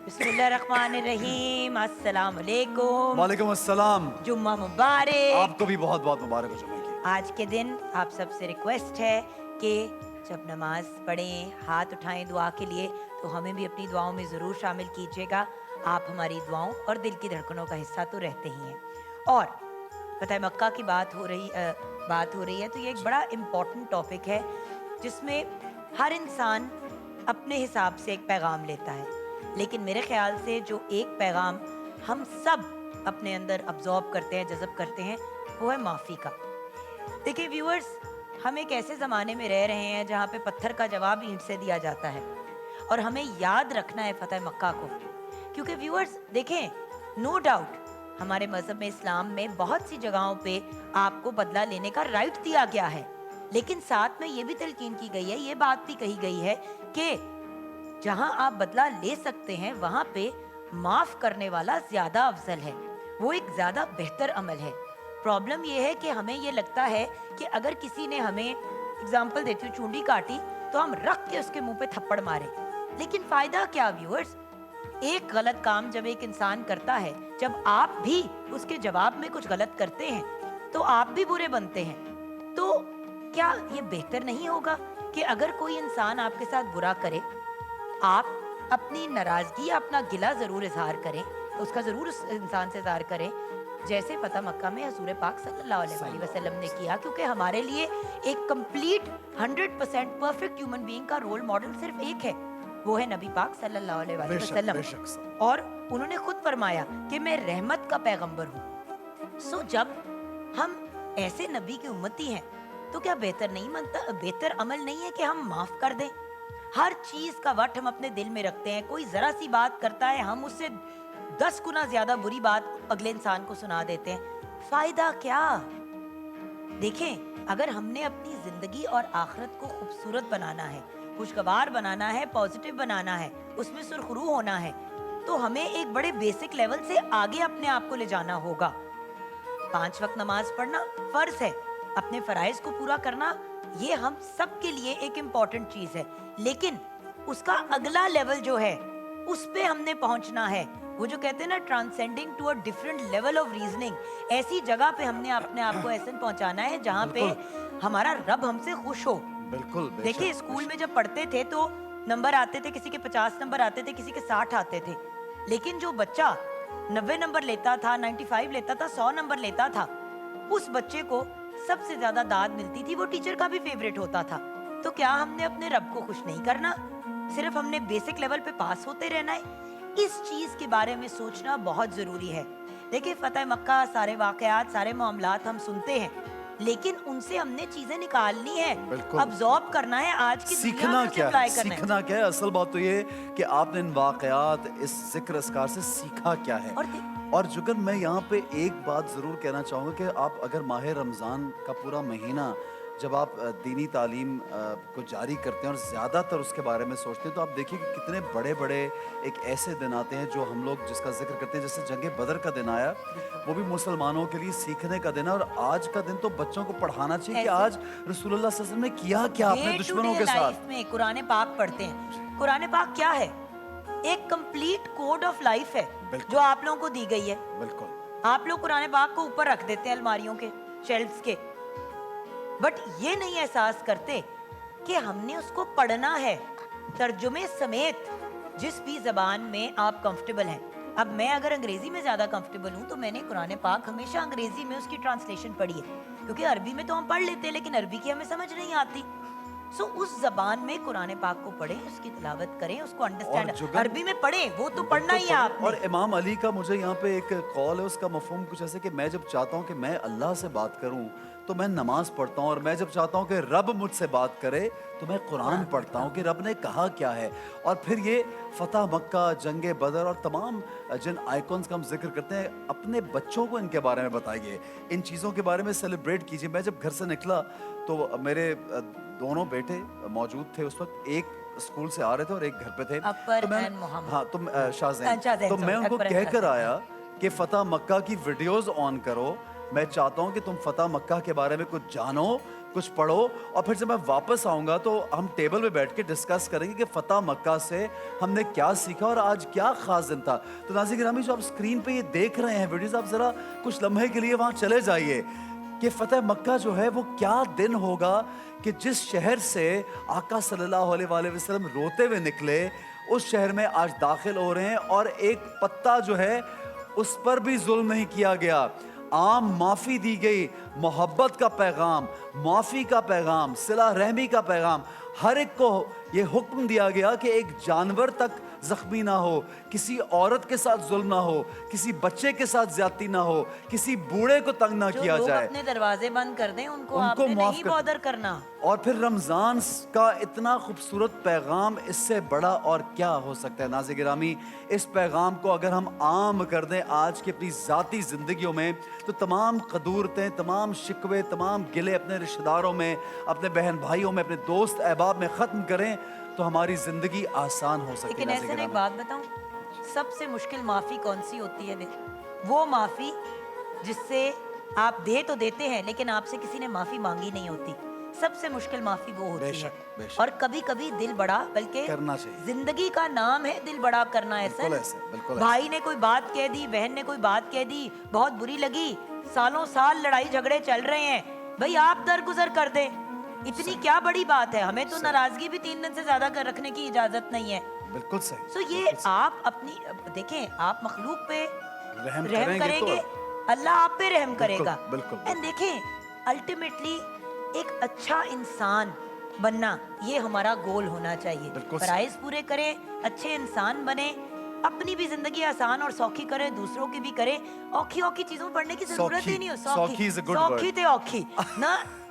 बिस्मिल्लाहिर्रहमानिर्रहीम, अस्सलाम वालेकुम। वालेकुम अस्सलाम। जुम्मा मुबारक। आपको भी बहुत बहुत मुबारक हो जुम्मे की। आज के दिन आप सबसे रिक्वेस्ट है कि जब नमाज पढ़ें, हाथ उठाएं दुआ के लिए, तो हमें भी अपनी दुआओं में ज़रूर शामिल कीजिएगा। आप हमारी दुआओं और दिल की धड़कनों का हिस्सा तो रहते ही हैं। और फतह मक्का की बात हो रही है तो ये एक बड़ा इम्पॉर्टेंट टॉपिक है जिसमें हर इंसान अपने हिसाब से एक पैगाम लेता है, लेकिन मेरे ख्याल से जो एक पैगाम हम सब अपने अंदर अब्जॉर्ब करते हैं, जज़ब करते हैं, वो है माफ़ी का। देखिए व्यूअर्स, हम एक ऐसे ज़माने में रह रहे हैं जहाँ पे पत्थर का जवाब ईंट से दिया जाता है, और हमें याद रखना है फतह मक्का को। क्योंकि व्यूअर्स देखें, नो डाउट हमारे मज़हब में, इस्लाम में बहुत सी जगहों पे आपको बदला लेने का राइट दिया गया है, लेकिन साथ में ये भी तलकीन की गई है, ये बात भी कही गई है कि जहां आप बदला ले सकते हैं वहां पे माफ करने वाला ज्यादा अफजल है, वो एक ज्यादा बेहतर अमल है। प्रॉब्लम ये है कि हमें ये लगता है कि अगर किसी ने हमें, एग्जांपल देती हूँ, चूंडी काटी तो हम रख के उसके मुंह पे थप्पड़ मारे, लेकिन फायदा क्या व्यूअर्स? एक गलत काम जब एक इंसान करता है, जब आप भी उसके जवाब में कुछ गलत करते हैं तो आप भी बुरे बनते हैं। तो क्या ये बेहतर नहीं होगा कि अगर कोई इंसान आपके साथ बुरा करे, आप अपनी नाराजगी या अपना गिला जरूर इजहार करें, उसका जरूर उस इंसान से इजहार करें, जैसे फतह मक्का में हजूर पाक सल्लल्लाहु अलैहि वसल्लम ने किया। क्योंकि हमारे लिए एक कंप्लीट 100% परफेक्ट ह्यूमन बीइंग का रोल मॉडल सिर्फ एक है, वो है नबी पाक सल्लल्लाहु अलैहि वसल्लम। और उन्होंने खुद फरमाया कि मैं रहमत का पैगंबर हूँ। सो जब हम ऐसे नबी की उम्मती हैं तो क्या बेहतर नहीं बनता, बेहतर अमल नहीं है कि हम माफ कर दें? हर चीज का वट हम अपने दिल में रखते हैं, कोई जरा सी बात करता है हम उससे 10 गुना ज्यादा बुरी बात अगले इंसान को सुना देते हैं। फायदा क्या? देखें, अगर हमने अपनी जिंदगी और आखिरत को खूबसूरत बनाना है, खुशगवार बनाना है, पॉजिटिव बनाना है, उसमें सुरखरू होना है, तो हमें एक बड़े बेसिक लेवल से आगे अपने आप को ले जाना होगा। 5 वक्त नमाज पढ़ना फर्ज है, अपने फराइज को पूरा करना ये हम सब के लिए एक इम्पॉर्टेंट चीज है, लेकिन उसका अगला लेवल जो है उस पे हमने पहुंचना है। वो जो कहते हैं ना, transcending to a different level of reasoning, ऐसी जगह पे हमने अपने आप को ऐसे पहुंचाना है जहाँ पे हमारा रब हमसे खुश हो। बिल्कुल। देखिए, स्कूल में जब पढ़ते थे तो नंबर आते थे, किसी के 50 नंबर आते थे, किसी के 60 आते थे, लेकिन जो बच्चा 90 नंबर लेता था, 95 लेता था, 100 नंबर लेता था, उस बच्चे को सबसे ज्यादा दाद मिलती थी, वो टीचर का भी फेवरेट होता था। तो क्या हमने अपने रब को खुश नहीं करना, सिर्फ हमने बेसिक लेवल पे पास होते रहना है? इस चीज के बारे में सोचना बहुत जरूरी है। देखिए, फतह मक्का, सारे वाकयात, सारे मामलात हम सुनते हैं, लेकिन उनसे हमने चीजें निकालनी है, अब्सॉर्ब करना है, आज की सीखना क्या है, सीखना क्या है। असल बात तो ये कि आपने इन वाकयात, इस जिक्र अस्कार से सीखा क्या है। और जुगर, मैं यहाँ पे एक बात ज़रूर कहना चाहूँगा कि आप अगर माह रमज़ान का पूरा महीना जब आप दीनी तालीम को जारी करते हैं और ज़्यादातर उसके बारे में सोचते हैं, तो आप देखिए कि कितने बड़े बड़े एक ऐसे दिन आते हैं जो हम लोग जिसका जिक्र करते हैं। जैसे जंग बदर का दिन आया, वो भी मुसलमानों के लिए सीखने का दिन है, और आज का दिन तो बच्चों को पढ़ाना चाहिए कि आज रसूलुल्लाह सल्लल्लाहु अलैहि वसल्लम ने किया क्या अपने दुश्मनों के साथ। में कुरान पाक पढ़ते हैं। कुरान पाक क्या है? एक कंप्लीट कोड ऑफ लाइफ है जो आप लोगों को दी गई है। बिल्कुल। आप लोग कुरान पाक को ऊपर रख देते हैं अलमारियों के शेल्फ्स के, बट ये नहीं एहसास करते कि हमने उसको पढ़ना है तर्जुमे समेत, जिस भी जबान में आप कंफर्टेबल हैं। अब मैं अगर अंग्रेजी में ज्यादा कंफर्टेबल हूँ तो मैंने कुरान पाक हमेशा अंग्रेजी में उसकी ट्रांसलेशन पढ़ी है, क्योंकि अरबी में तो हम पढ़ लेते हैं लेकिन अरबी की हमें समझ नहीं आती। सो उस जबान में कुरान पाक को पढ़ें, उसकी तिलावत करें, उसको अंडरस्टैंड, अरबी में पढ़ें, वो तो पढ़ना ही है आपने। और इमाम अली का मुझे यहाँ पे एक कॉल है, उसका मफहूम कुछ ऐसे कि मैं जब चाहता हूँ कि मैं अल्लाह से बात करूँ तो मैं नमाज पढ़ता हूँ, और मैं जब चाहता हूँ कि रब मुझसे बात करे तो मैं कुरान पढ़ता हूँ कि रब ने कहा क्या है। और फिर ये फतह मक्का, जंग बदर और तमाम जिन आइकॉन्स का हम जिक्र करते हैं, अपने बच्चों को इनके बारे में बताइए, इन चीज़ों के बारे में सेलिब्रेट कीजिए। मैं जब घर से निकला तो मेरे दोनों बेटे मौजूद थे उस वक्त, एक स्कूल से आ रहे थे और एक घर पे थे। तो मैं शाहज़ैन, तो मैं उनको कहकर आया कि फतह मक्का की वीडियोस ऑन करो, मैं चाहता हूँ कि तुम फतह मक्का के बारे में कुछ जानो, कुछ पढ़ो और फिर जब मैं वापस आऊँगा तो हम टेबल पे बैठ के डिस्कस करेंगे कि फ़तह मक्का से हमने क्या सीखा और आज क्या ख़ास दिन था। तो नाज़रीन गिरामी, जो आप स्क्रीन पे ये देख रहे हैं वीडियोज़, आप ज़रा कुछ लम्हे के लिए वहाँ चले जाइए कि फ़तह मक्का जो है वो क्या दिन होगा कि जिस शहर से आका सल्लल्लाहु अलैहि वसल्लम रोते हुए निकले, उस शहर में आज दाखिल हो रहे हैं और एक पत्ता जो है उस पर भी जुल्म नहीं किया गया। आम माफ़ी दी गई, मोहब्बत का पैगाम, माफ़ी का पैगाम, सिला रहमी का पैगाम, हर एक को ये हुक्म दिया गया कि एक जानवर तक जख्मी ना हो, किसी औरत के साथ जुल्म ना हो, किसी बच्चे के साथ ज्यादती ना हो, किसी बूढ़े को तंग ना जो किया लोग जाए। अपने दरवाजे बंद कर दें उनको उनको आपने माफ नहीं कर- बॉदर करना। और फिर रमज़ान का इतना खूबसूरत पैगाम, इससे बड़ा और क्या हो सकता है। नाज़रीन गिरामी, इस पैगाम को अगर हम आम कर दें आज की अपनी ज़ाती ज़िंदगियों में, तो तमाम कदूरतें, तमाम शिकवे, तमाम गिले अपने रिश्तेदारों में, अपने बहन भाइयों में, अपने दोस्त अहबाब में ख़त्म करें तो हमारी ज़िंदगी आसान हो सकती है। लेकिन नाज़रीन ऐसे में एक गिरामी, बात बताऊं, सबसे मुश्किल माफ़ी कौन सी होती है? वो माफ़ी जिससे आप दे तो देते हैं लेकिन आपसे किसी ने माफ़ी मांगी नहीं होती। सबसे मुश्किल माफ़ी वो होती बेशक, है। बेशक। और कभी कभी दिल बड़ा, बल्कि करना चाहिए। जिंदगी का नाम है दिल बड़ा करना। बिल्कुल ऐसा ऐसे, बिल्कुल भाई ने कोई बात कह दी, बहन ने कोई बात कह दी, बहुत बुरी लगी, सालों साल लड़ाई झगड़े चल रहे हैं, भाई आप दरगुजर कर दें, इतनी क्या बड़ी बात है? हमें तो नाराजगी भी 3 दिन से ज्यादा कर रखने की इजाजत नहीं है। बिल्कुल सही। सो ये आप अपनी देखें, आप मखलूक पे रहम रहम करेंगे तो करेंगे, अल्लाह आप पे रहम करेगा। बिल्कुल, एंड देखें, अल्टीमेटली एक अच्छा इंसान बनना ये हमारा गोल होना चाहिए। बिल्कुल फराइज पूरे करें, अच्छे इंसान बने, अपनी भी जिंदगी आसान और सौखी करें, दूसरों की भी करें। औखी औखी चीजों में पढ़ने की जरूरत ही नहीं हो। सौखी is a good सौखी word. ते औखी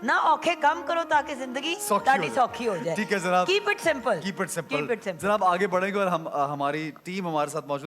ना औखे कम करो ताकि जिंदगी ताकि सौखी हो जाए। ठीक है जनाब, keep it simple, keep it simple. Keep it simple. जनाब आगे बढ़ेंगे और हम हमारी टीम हमारे साथ मौजूद